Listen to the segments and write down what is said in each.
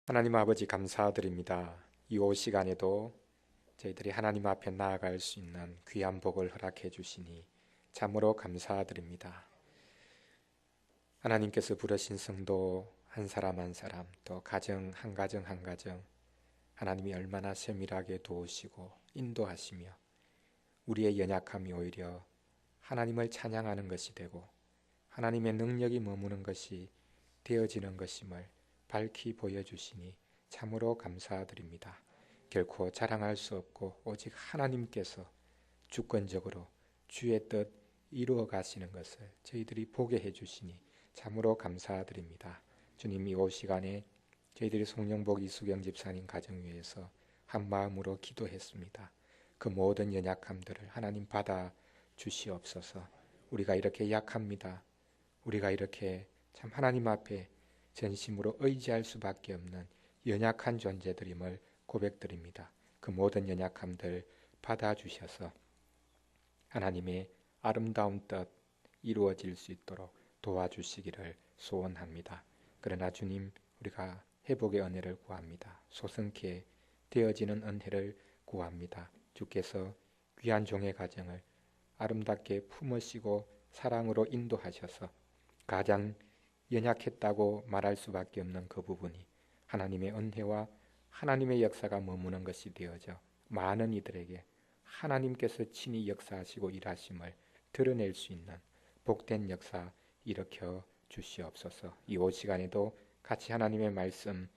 하나님 아버지 감사드립니다. 이 시간에도 저희들이 하나님 앞에 나아갈 수 있는 귀한 복을 허락해 주시니 참으로 감사드립니다. 하나님께서 부르신 성도 한 사람 한 사람, 또 가정 한 가정 한 가정, 하나님이 얼마나 세밀하게 도우시고 인도하시며 우리의 연약함이 오히려 하나님을 찬양하는 것이 되고 하나님의 능력이 머무는 것이 되어지는 것임을 밝히 보여주시니 참으로 감사드립니다. 결코 자랑할 수 없고 오직 하나님께서 주권적으로 주의 뜻 이루어 가시는 것을 저희들이 보게 해주시니 참으로 감사드립니다. 주님, 이 시간에 저희들이 송영복 이수경 집사님 가정 위해서 한 마음으로 기도했습니다. 그 모든 연약함들을 하나님 받아 주시옵소서. 우리가 이렇게 약합니다. 우리가 이렇게 참 하나님 앞에 전심으로 의지할 수밖에 없는 연약한 존재들임을 고백드립니다. 그 모든 연약함들 받아주셔서 하나님의 아름다운 뜻 이루어질 수 있도록 도와주시기를 소원합니다. 그러나 주님, 우리가 회복의 은혜를 구합니다. 소성케 되어지는 은혜를 구합니다. 주께서 귀한 종의 가정을 아름답게 품으시고 사랑으로 인도하셔서 가장 연약했다고 말할 수밖에 없는 그 부분이 하나님의 은혜와 하나님의 역사가 머무는 것이 되어져 많은 이들에게 하나님께서 친히 역사하시고 일하심을 드러낼 수 있는 복된 역사 일으켜 주시옵소서. 이 시간에도 같이 하나님의 말씀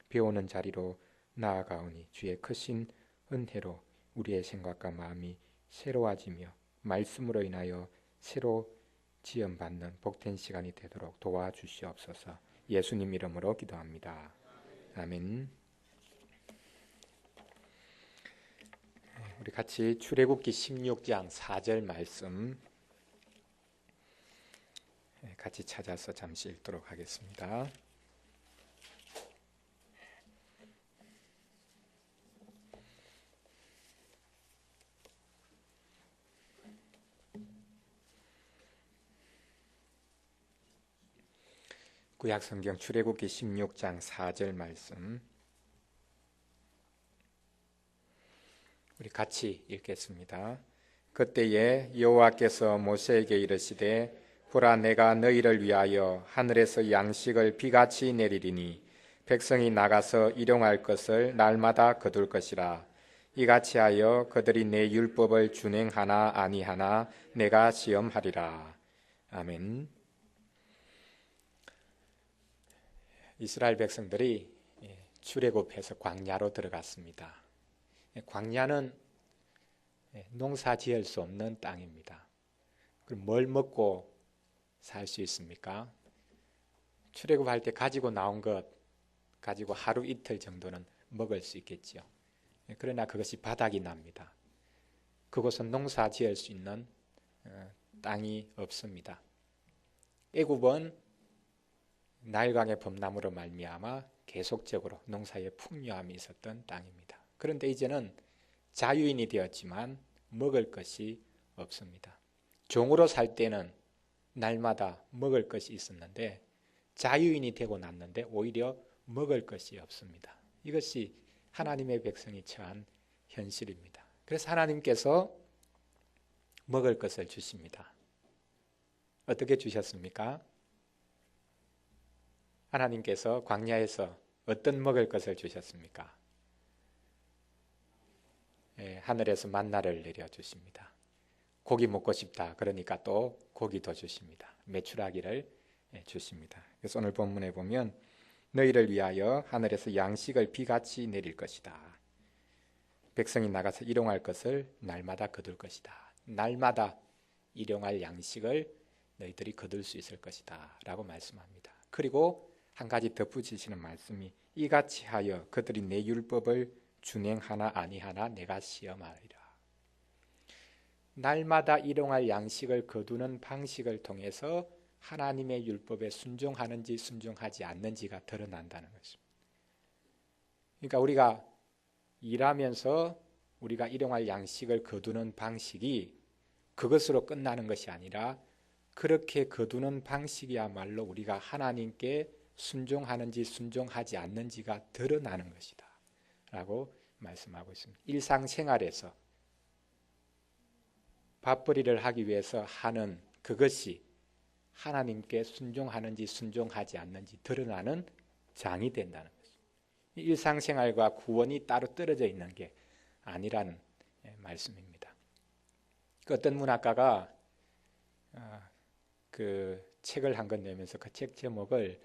배우는 자리로 나아가오니 주의 크신 은혜로 우리의 생각과 마음이 새로워지며 말씀으로 인하여 새로 지음받는 복된 시간이 되도록 도와주시옵소서. 예수님 이름으로 기도합니다. 아멘. 우리 같이 출애굽기 16장 4절 말씀 같이 찾아서 잠시 읽도록 하겠습니다. 구약성경 출애굽기 16장 4절 말씀 우리 같이 읽겠습니다. 그때에 여호와께서 모세에게 이르시되 보라, 내가 너희를 위하여 하늘에서 양식을 비같이 내리리니 백성이 나가서 일용할 것을 날마다 거둘 것이라. 이같이 하여 그들이 내 율법을 준행하나 아니하나 내가 시험하리라. 아멘. 이스라엘 백성들이 출애굽해서 광야로 들어갔습니다. 광야는 농사 지을 수 없는 땅입니다. 그럼 뭘 먹고 살 수 있습니까? 출애굽할 때 가지고 나온 것 가지고 하루 이틀 정도는 먹을 수 있겠죠. 그러나 그것이 바닥이 납니다. 그곳은 농사 지을 수 있는 땅이 없습니다. 애굽은 나일강의 범람으로 말미암아 계속적으로 농사에 풍요함이 있었던 땅입니다. 그런데 이제는 자유인이 되었지만 먹을 것이 없습니다. 종으로 살 때는 날마다 먹을 것이 있었는데 자유인이 되고 났는데 오히려 먹을 것이 없습니다. 이것이 하나님의 백성이 처한 현실입니다. 그래서 하나님께서 먹을 것을 주십니다. 어떻게 주셨습니까? 하나님께서 광야에서 어떤 먹을 것을 주셨습니까? 하늘에서 만나를 내려주십니다. 고기 먹고 싶다 그러니까 또 고기도 주십니다. 메추라기를 주십니다. 그래서 오늘 본문에 보면 너희를 위하여 하늘에서 양식을 비같이 내릴 것이다. 백성이 나가서 일용할 것을 날마다 거둘 것이다. 날마다 일용할 양식을 너희들이 거둘 수 있을 것이다 라고 말씀합니다. 그리고 한 가지 덧붙이시는 말씀이 이같이 하여 그들이 내 율법을 준행하나 아니하나 내가 시험하리라. 날마다 일용할 양식을 거두는 방식을 통해서 하나님의 율법에 순종하는지 순종하지 않는지가 드러난다는 것입니다. 그러니까 우리가 일하면서 우리가 일용할 양식을 거두는 방식이 그것으로 끝나는 것이 아니라 그렇게 거두는 방식이야말로 우리가 하나님께 순종하는지 순종하지 않는지가 드러나는 것이다 라고 말씀하고 있습니다. 일상생활에서 밥벌이를 하기 위해서 하는 그것이 하나님께 순종하는지 순종하지 않는지 드러나는 장이 된다는 것입니다. 일상생활과 구원이 따로 떨어져 있는 게 아니라는 말씀입니다. 어떤 문학가가 그 책을 한 권 내면서 그 책 제목을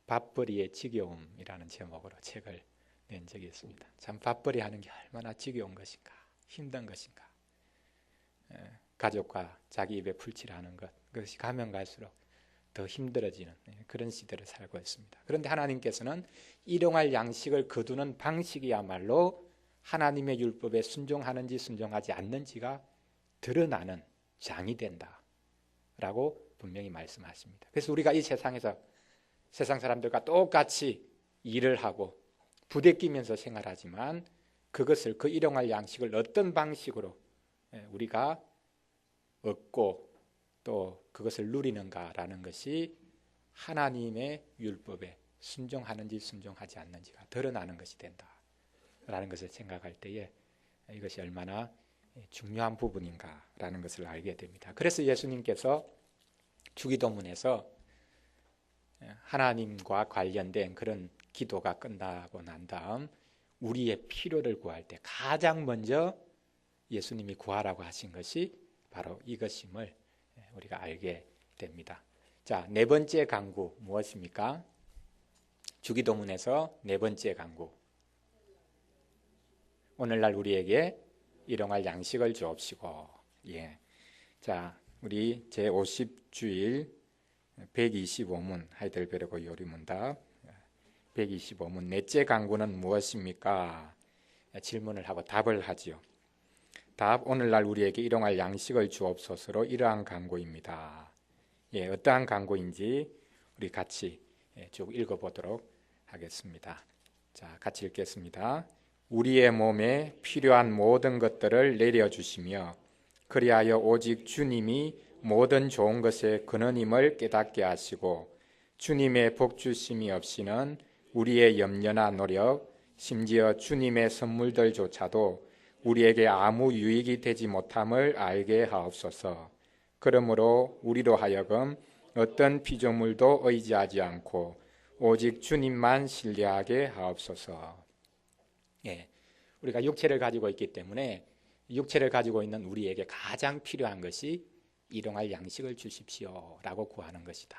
밥벌이의 지겨움이라는 제목으로 책을 낸 적이 있습니다. 참 밥벌이 하는 게 얼마나 지겨운 것인가, 힘든 것인가. 가족과 자기 입에 풀칠하는 것, 그것이 가면 갈수록 더 힘들어지는 그런 시대를 살고 있습니다. 그런데 하나님께서는 일용할 양식을 거두는 방식이야말로 하나님의 율법에 순종하는지 순종하지 않는지가 드러나는 장이 된다라고 분명히 말씀하십니다. 그래서 우리가 이 세상에서 세상 사람들과 똑같이 일을 하고 부대끼면서 생활하지만 그것을 그 일용할 양식을 어떤 방식으로 우리가 얻고 또 그것을 누리는가라는 것이 하나님의 율법에 순종하는지 순종하지 않는지가 드러나는 것이 된다라는 것을 생각할 때에 이것이 얼마나 중요한 부분인가라는 것을 알게 됩니다. 그래서 예수님께서 주기도문에서 하나님과 관련된 그런 기도가 끝나고 난 다음 우리의 필요를 구할 때 가장 먼저 예수님이 구하라고 하신 것이 바로 이것임을 우리가 알게 됩니다. 자, 네 번째 간구 무엇입니까? 주기도문에서 네 번째 간구. 오늘날 우리에게 일용할 양식을 주옵시고. 예. 자, 우리 제50주일 125문 하이델베르그 요리문답 125문 넷째 간구는 무엇입니까? 질문을 하고 답을 하지요. 답, 오늘날 우리에게 일용할 양식을 주옵소서로 이러한 간구입니다. 예, 어떠한 간구인지 우리 같이 쭉 읽어보도록 하겠습니다. 자, 같이 읽겠습니다. 우리의 몸에 필요한 모든 것들을 내려주시며 그리하여 오직 주님이 모든 좋은 것의 근원임을 깨닫게 하시고 주님의 복주심이 없이는 우리의 염려나 노력, 심지어 주님의 선물들조차도 우리에게 아무 유익이 되지 못함을 알게 하옵소서. 그러므로 우리로 하여금 어떤 피조물도 의지하지 않고 오직 주님만 신뢰하게 하옵소서. 예, 우리가 육체를 가지고 있기 때문에 육체를 가지고 있는 우리에게 가장 필요한 것이 일용할 양식을 주십시오 라고 구하는 것이다.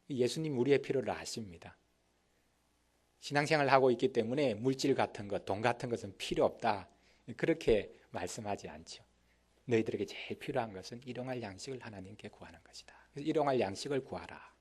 예수님 우리의 필요를 아십니다. 신앙생활을 하고 있기 때문에 물질 같은 것, 돈 같은 것은 필요 없다 그렇게 말씀하지 않죠. 너희들에게 제일 필요한 것은 일용할 양식을 하나님께 구하는 것이다. 그래서 일용할 양식을 구하라.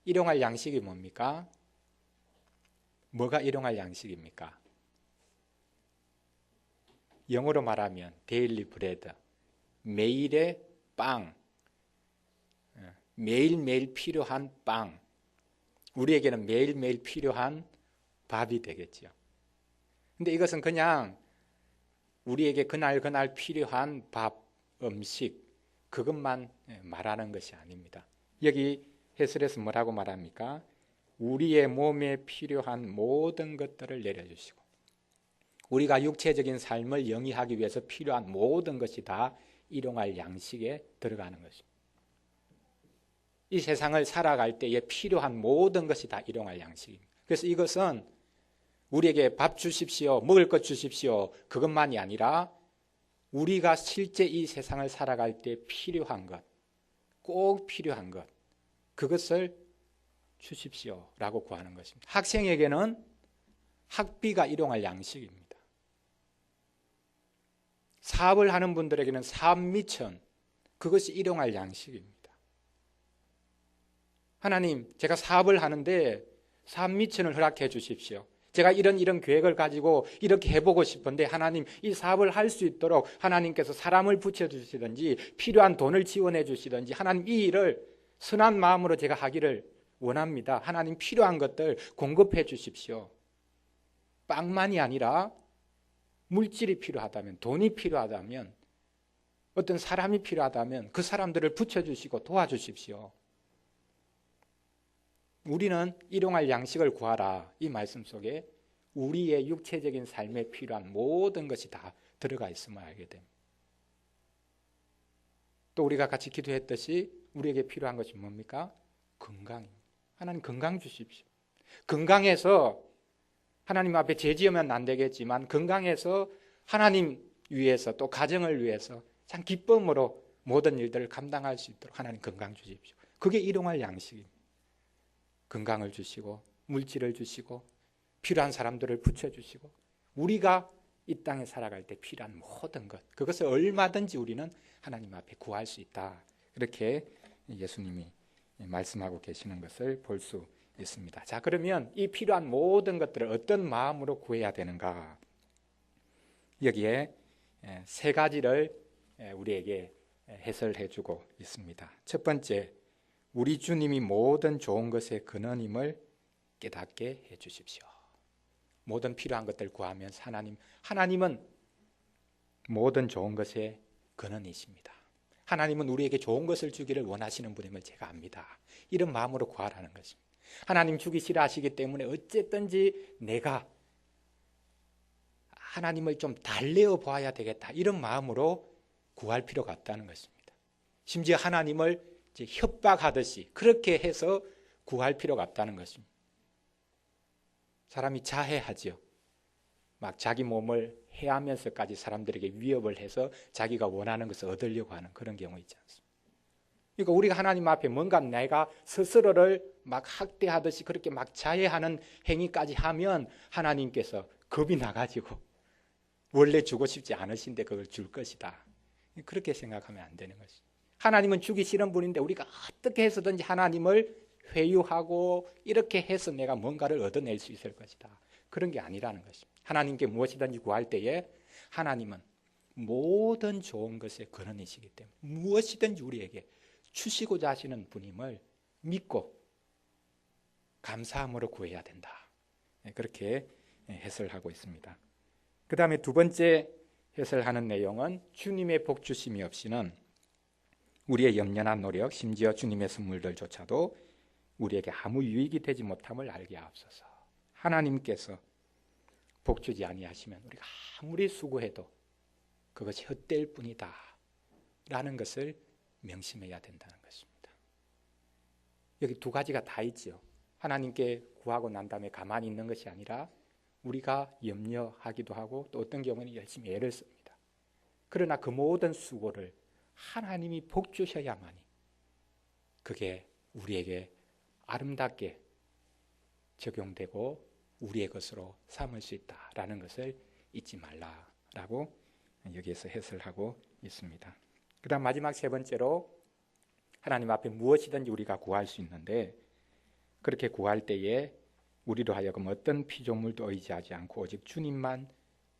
일용할 양식이 뭡니까? 뭐가 일용할 양식입니까? 영어로 말하면 데일리 브레드, 매일의 빵, 매일매일 필요한 빵, 우리에게는 매일매일 필요한 밥이 되겠죠. 근데 이것은 그냥 우리에게 그날 필요한 밥, 음식 그것만 말하는 것이 아닙니다. 여기 해설에서 뭐라고 말합니까? 우리의 몸에 필요한 모든 것들을 내려주시고 우리가 육체적인 삶을 영위하기 위해서 필요한 모든 것이 다 일용할 양식에 들어가는 것입니다. 이 세상을 살아갈 때에 필요한 모든 것이 다 일용할 양식입니다. 그래서 이것은 우리에게 밥 주십시오, 먹을 것 주십시오 그것만이 아니라 우리가 실제 이 세상을 살아갈 때 필요한 것, 꼭 필요한 것 그것을 주십시오 라고 구하는 것입니다. 학생에게는 학비가 일용할 양식입니다. 사업을 하는 분들에게는 사업 미천 그것이 일용할 양식입니다. 하나님, 제가 사업을 하는데 사업 미천을 허락해 주십시오. 제가 이런 계획을 가지고 이렇게 해보고 싶은데 하나님 이 사업을 할 수 있도록 하나님께서 사람을 붙여주시든지 필요한 돈을 지원해 주시든지 하나님 이 일을 선한 마음으로 제가 하기를 원합니다. 하나님 필요한 것들 공급해 주십시오. 빵만이 아니라 물질이 필요하다면 돈이 필요하다면 어떤 사람이 필요하다면 그 사람들을 붙여주시고 도와주십시오. 우리는 일용할 양식을 구하라. 이 말씀 속에 우리의 육체적인 삶에 필요한 모든 것이 다 들어가 있음을 알게 됩니다. 또 우리가 같이 기도했듯이 우리에게 필요한 것이 뭡니까? 건강입니다. 하나님 건강 주십시오. 건강해서 하나님 앞에 죄지으면 안 되겠지만 건강해서 하나님 위해서 또 가정을 위해서 참 기쁨으로 모든 일들을 감당할 수 있도록 하나님 건강 주십시오. 그게 일용할 양식입니다. 건강을 주시고 물질을 주시고 필요한 사람들을 붙여주시고 우리가 이 땅에 살아갈 때 필요한 모든 것, 그것을 얼마든지 우리는 하나님 앞에 구할 수 있다. 이렇게 예수님이 말씀하고 계시는 것을 볼 수 있습니다. 자, 그러면 이 필요한 모든 것들을 어떤 마음으로 구해야 되는가? 여기에 세 가지를 우리에게 해설해 주고 있습니다. 첫 번째, 우리 주님이 모든 좋은 것의 근원임을 깨닫게 해 주십시오. 모든 필요한 것들 구하면서 하나님은 모든 좋은 것의 근원이십니다. 하나님은 우리에게 좋은 것을 주기를 원하시는 분임을 제가 압니다. 이런 마음으로 구하라는 것입니다. 하나님 주기 싫어하시기 때문에 어쨌든지 내가 하나님을 좀 달래어 보아야 되겠다, 이런 마음으로 구할 필요가 없다는 것입니다. 심지어 하나님을 협박하듯이 그렇게 해서 구할 필요가 없다는 것입니다. 사람이 자해하죠. 막 자기 몸을 해하면서까지 사람들에게 위협을 해서 자기가 원하는 것을 얻으려고 하는 그런 경우 있지 않습니까? 그러니까 우리가 하나님 앞에 뭔가 내가 스스로를 막 학대하듯이 그렇게 막 자해하는 행위까지 하면 하나님께서 겁이 나가지고 원래 주고 싶지 않으신데 그걸 줄 것이다, 그렇게 생각하면 안 되는 것이죠. 하나님은 주기 싫은 분인데 우리가 어떻게 해서든지 하나님을 회유하고 이렇게 해서 내가 뭔가를 얻어낼 수 있을 것이다, 그런 게 아니라는 것입니다. 하나님께 무엇이든지 구할 때에 하나님은 모든 좋은 것의 근원이시기 때문에 무엇이든지 우리에게 주시고자 하시는 분임을 믿고 감사함으로 구해야 된다, 그렇게 해설하고 있습니다. 그 다음에 두 번째 해설하는 내용은 주님의 복 주심이 없이는 우리의 염려나 노력, 심지어 주님의 선물들조차도 우리에게 아무 유익이 되지 못함을 알게 하옵소서. 하나님께서 복 주지 아니하시면 우리가 아무리 수고해도 그것이 헛될 뿐이다 라는 것을 명심해야 된다는 것입니다. 여기 두 가지가 다 있죠. 하나님께 구하고 난 다음에 가만히 있는 것이 아니라 우리가 염려하기도 하고 또 어떤 경우는 열심히 애를 씁니다. 그러나 그 모든 수고를 하나님이 복 주셔야만이 그게 우리에게 아름답게 적용되고 우리의 것으로 삼을 수 있다라는 것을 잊지 말라라고 여기에서 해설하고 있습니다. 그 다음 마지막 세 번째로 하나님 앞에 무엇이든지 우리가 구할 수 있는데 그렇게 구할 때에 우리로 하여금 어떤 피조물도 의지하지 않고 오직 주님만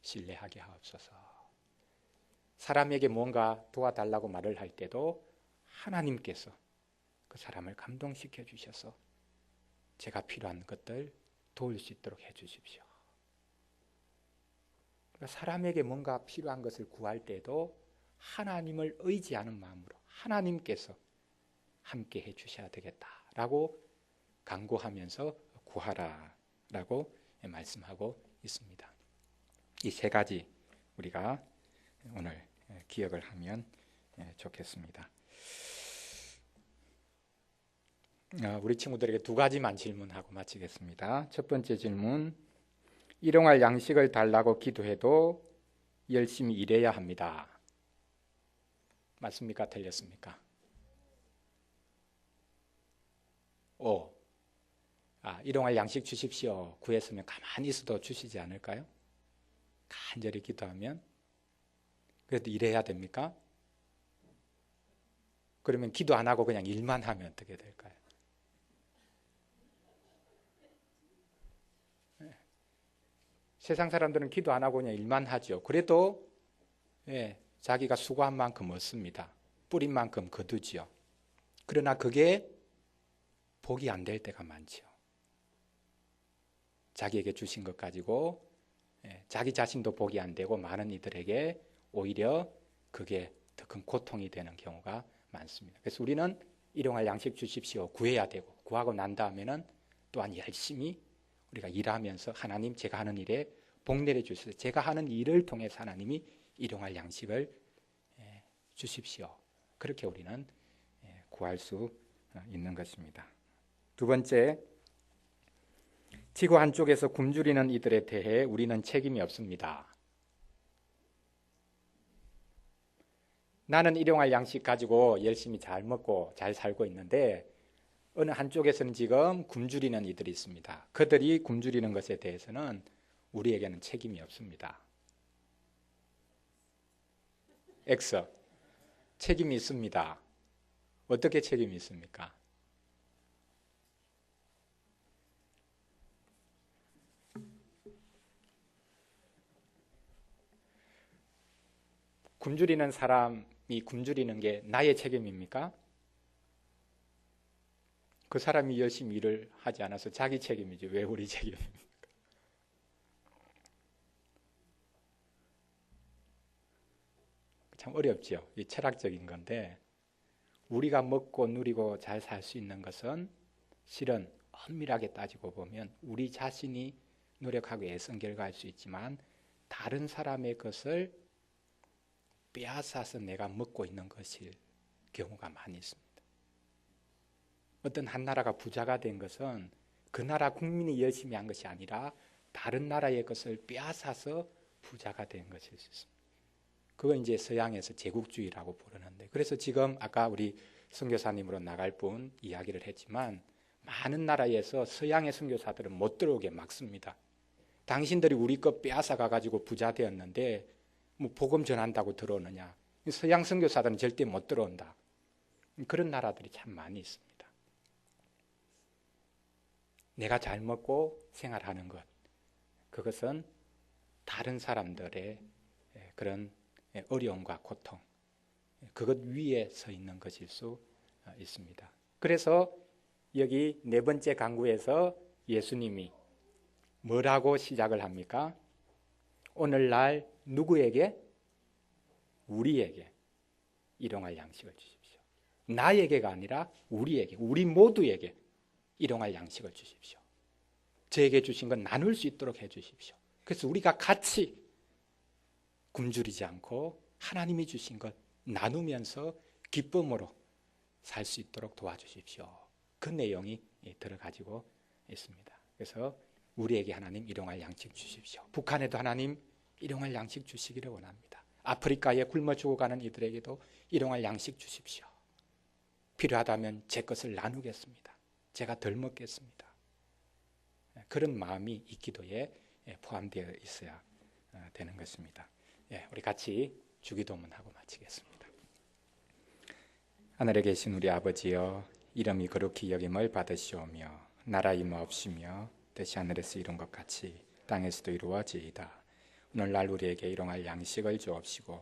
신뢰하게 하옵소서. 사람에게 뭔가 도와달라고 말을 할 때도 하나님께서 그 사람을 감동시켜 주셔서 제가 필요한 것들 도울 수 있도록 해 주십시오. 그러니까 사람에게 뭔가 필요한 것을 구할 때도 하나님을 의지하는 마음으로 하나님께서 함께 해 주셔야 되겠다라고 간구하면서 구하라라고 말씀하고 있습니다. 이 세 가지 우리가 오늘 기억을 하면 좋겠습니다. 우리 친구들에게 두 가지만 질문하고 마치겠습니다. 첫 번째 질문, 일용할 양식을 달라고 기도해도 열심히 일해야 합니다. 맞습니까? 틀렸습니까? 일용할 양식 주십시오. 구했으면 가만히 있어도 주시지 않을까요? 간절히 기도하면. 그래도 일해야 됩니까? 그러면 기도 안 하고 그냥 일만 하면 어떻게 될까요? 세상 사람들은 기도 안 하고 그냥 일만 하죠. 그래도 자기가 수고한 만큼 얻습니다. 뿌린 만큼 거두지요. 그러나 그게 복이 안 될 때가 많죠. 자기에게 주신 것 가지고 자기 자신도 복이 안 되고 많은 이들에게 오히려 그게 더 큰 고통이 되는 경우가 많습니다. 그래서 우리는 일용할 양식 주십시오. 구해야 되고 구하고 난 다음에는 또한 열심히 우리가 일하면서 하나님 제가 하는 일에 복 내려 주셔서 제가 하는 일을 통해서 하나님이 일용할 양식을 주십시오. 그렇게 우리는 구할 수 있는 것입니다. 두 번째, 지구 한쪽에서 굶주리는 이들에 대해 우리는 책임이 없습니다. 나는 일용할 양식 가지고 열심히 잘 먹고 잘 살고 있는데 어느 한쪽에서는 지금 굶주리는 이들이 있습니다. 그들이 굶주리는 것에 대해서는 우리에게는 책임이 없습니다. X, 책임이 있습니다. 어떻게 책임이 있습니까? 굶주리는 사람이 굶주리는 게 나의 책임입니까? 그 사람이 열심히 일을 하지 않아서 자기 책임이지 왜 우리 책임입니까? 참 어렵죠. 이 철학적인 건데 우리가 먹고 누리고 잘 살 수 있는 것은 실은 엄밀하게 따지고 보면 우리 자신이 노력하고 애쓴 결과일 수 있지만 다른 사람의 것을 빼앗아서 내가 먹고 있는 것일 경우가 많이 있습니다. 어떤 한 나라가 부자가 된 것은 그 나라 국민이 열심히 한 것이 아니라 다른 나라의 것을 빼앗아서 부자가 된 것일 수 있습니다. 그건 이제 서양에서 제국주의라고 부르는데, 그래서 지금 아까 우리 선교사님으로 나갈 분 이야기를 했지만 많은 나라에서 서양의 선교사들은 못 들어오게 막습니다. 당신들이 우리 것 빼앗아 가지고 부자 되었는데 뭐 복음 전한다고 들어오느냐. 서양 선교사들은 절대 못 들어온다. 그런 나라들이 참 많이 있습니다. 내가 잘 먹고 생활하는 것, 그것은 다른 사람들의 그런 어려움과 고통, 그것 위에 서 있는 것일 수 있습니다. 그래서 여기 네 번째 강구에서 예수님이 뭐라고 시작을 합니까? 오늘날 누구에게? 우리에게 일용할 양식을 주십시오. 나에게가 아니라 우리에게, 우리 모두에게 일용할 양식을 주십시오. 저에게 주신 건 나눌 수 있도록 해주십시오. 그래서 우리가 같이 굶주리지 않고 하나님이 주신 것 나누면서 기쁨으로 살 수 있도록 도와주십시오. 그 내용이 들어가지고 있습니다. 그래서 우리에게 하나님 일용할 양식 주십시오. 북한에도 하나님 일용할 양식 주시기를 원합니다. 아프리카에 굶어 죽어가는 이들에게도 일용할 양식 주십시오. 필요하다면 제 것을 나누겠습니다. 제가 덜 먹겠습니다. 그런 마음이 이 기도에 포함되어 있어야 되는 것입니다. 우리 같이 주기도문하고 마치겠습니다. 하늘에 계신 우리 아버지여, 이름이 거룩히 여김을 받으시오며 나라 임하옵시며 뜻이 하늘에서 이룬 것 같이 땅에서도 이루어지이다. 오늘날 우리에게 일용할 양식을 주옵시고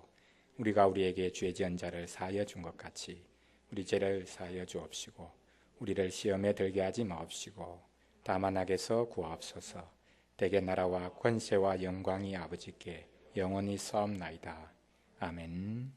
우리가 우리에게 죄 지은 자를 사하여 준 것 같이 우리 죄를 사하여 주옵시고 우리를 시험에 들게 하지 마옵시고 다만 악에서 구하옵소서. 대개 나라와 권세와 영광이 아버지께 영원히 싸움나이다. 아멘.